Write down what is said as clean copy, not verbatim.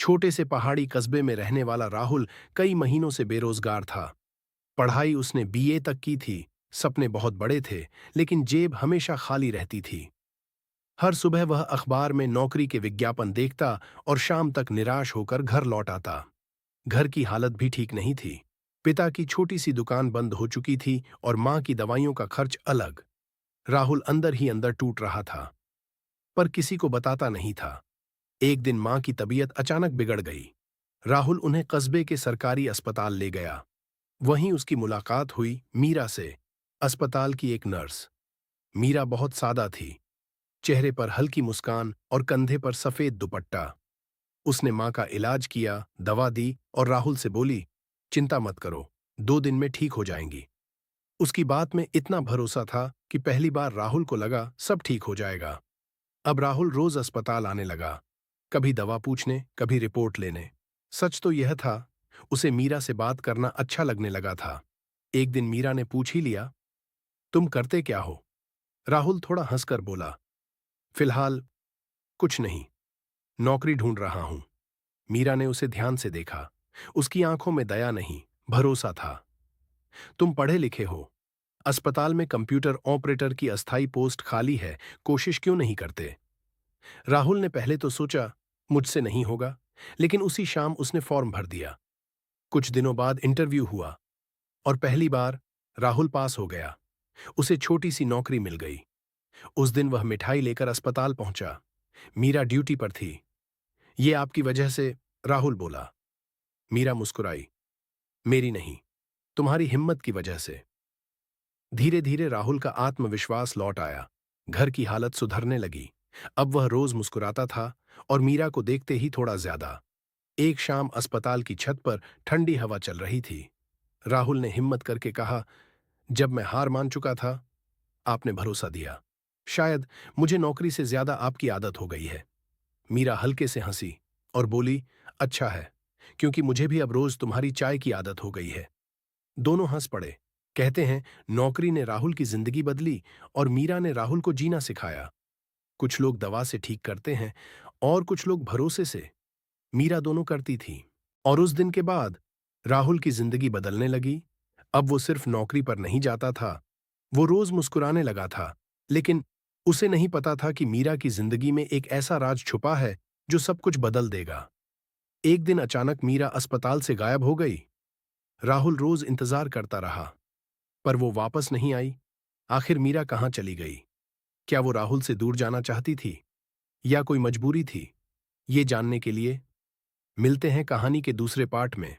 छोटे से पहाड़ी कस्बे में रहने वाला राहुल कई महीनों से बेरोजगार था। पढ़ाई उसने बीए तक की थी। सपने बहुत बड़े थे, लेकिन जेब हमेशा खाली रहती थी। हर सुबह वह अखबार में नौकरी के विज्ञापन देखता और शाम तक निराश होकर घर लौट आता। घर की हालत भी ठीक नहीं थी। पिता की छोटी सी दुकान बंद हो चुकी थी और मां की दवाइयों का खर्च अलग। राहुल अंदर ही अंदर टूट रहा था, पर किसी को बताता नहीं था। एक दिन मां की तबीयत अचानक बिगड़ गई। राहुल उन्हें कस्बे के सरकारी अस्पताल ले गया। वहीं उसकी मुलाकात हुई मीरा से, अस्पताल की एक नर्स। मीरा बहुत सादा थी, चेहरे पर हल्की मुस्कान और कंधे पर सफेद दुपट्टा। उसने मां का इलाज किया, दवा दी और राहुल से बोली, चिंता मत करो, 2 दिन में ठीक हो जाएंगी। उसकी बात में इतना भरोसा था कि पहली बार राहुल को लगा सब ठीक हो जाएगा। अब राहुल रोज अस्पताल आने लगा, कभी दवा पूछने, कभी रिपोर्ट लेने। सच तो यह था, उसे मीरा से बात करना अच्छा लगने लगा था। एक दिन मीरा ने पूछ ही लिया, तुम करते क्या हो? राहुल थोड़ा हंसकर बोला, फिलहाल कुछ नहीं, नौकरी ढूंढ रहा हूं। मीरा ने उसे ध्यान से देखा। उसकी आंखों में दया नहीं, भरोसा था। तुम पढ़े लिखे हो, अस्पताल में कंप्यूटर ऑपरेटर की अस्थायी पोस्ट खाली है, कोशिश क्यों नहीं करते? राहुल ने पहले तो सोचा मुझसे नहीं होगा, लेकिन उसी शाम उसने फॉर्म भर दिया। कुछ दिनों बाद इंटरव्यू हुआ और पहली बार राहुल पास हो गया। उसे छोटी सी नौकरी मिल गई। उस दिन वह मिठाई लेकर अस्पताल पहुंचा। मीरा ड्यूटी पर थी। ये आपकी वजह से, राहुल बोला। मीरा मुस्कुराई, मेरी नहीं, तुम्हारी हिम्मत की वजह से। धीरे धीरे राहुल का आत्मविश्वास लौट आया। घर की हालत सुधरने लगी। अब वह रोज मुस्कुराता था और मीरा को देखते ही थोड़ा ज्यादा। एक शाम अस्पताल की छत पर ठंडी हवा चल रही थी। राहुल ने हिम्मत करके कहा, जब मैं हार मान चुका था, आपने भरोसा दिया। शायद मुझे नौकरी से ज्यादा आपकी आदत हो गई है। मीरा हल्के से हंसी और बोली, अच्छा है, क्योंकि मुझे भी अब रोज तुम्हारी चाय की आदत हो गई है। दोनों हंस पड़े। कहते हैं, नौकरी ने राहुल की जिंदगी बदली और मीरा ने राहुल को जीना सिखाया। कुछ लोग दवा से ठीक करते हैं और कुछ लोग भरोसे से। मीरा दोनों करती थी। और उस दिन के बाद राहुल की जिंदगी बदलने लगी। अब वो सिर्फ नौकरी पर नहीं जाता था, वो रोज मुस्कुराने लगा था। लेकिन उसे नहीं पता था कि मीरा की जिंदगी में एक ऐसा राज छुपा है जो सब कुछ बदल देगा। एक दिन अचानक मीरा अस्पताल से गायब हो गई। राहुल रोज इंतजार करता रहा, पर वो वापस नहीं आई। आखिर मीरा कहाँ चली गई? क्या वो राहुल से दूर जाना चाहती थी या कोई मजबूरी थी? ये जानने के लिए मिलते हैं कहानी के दूसरे पार्ट में।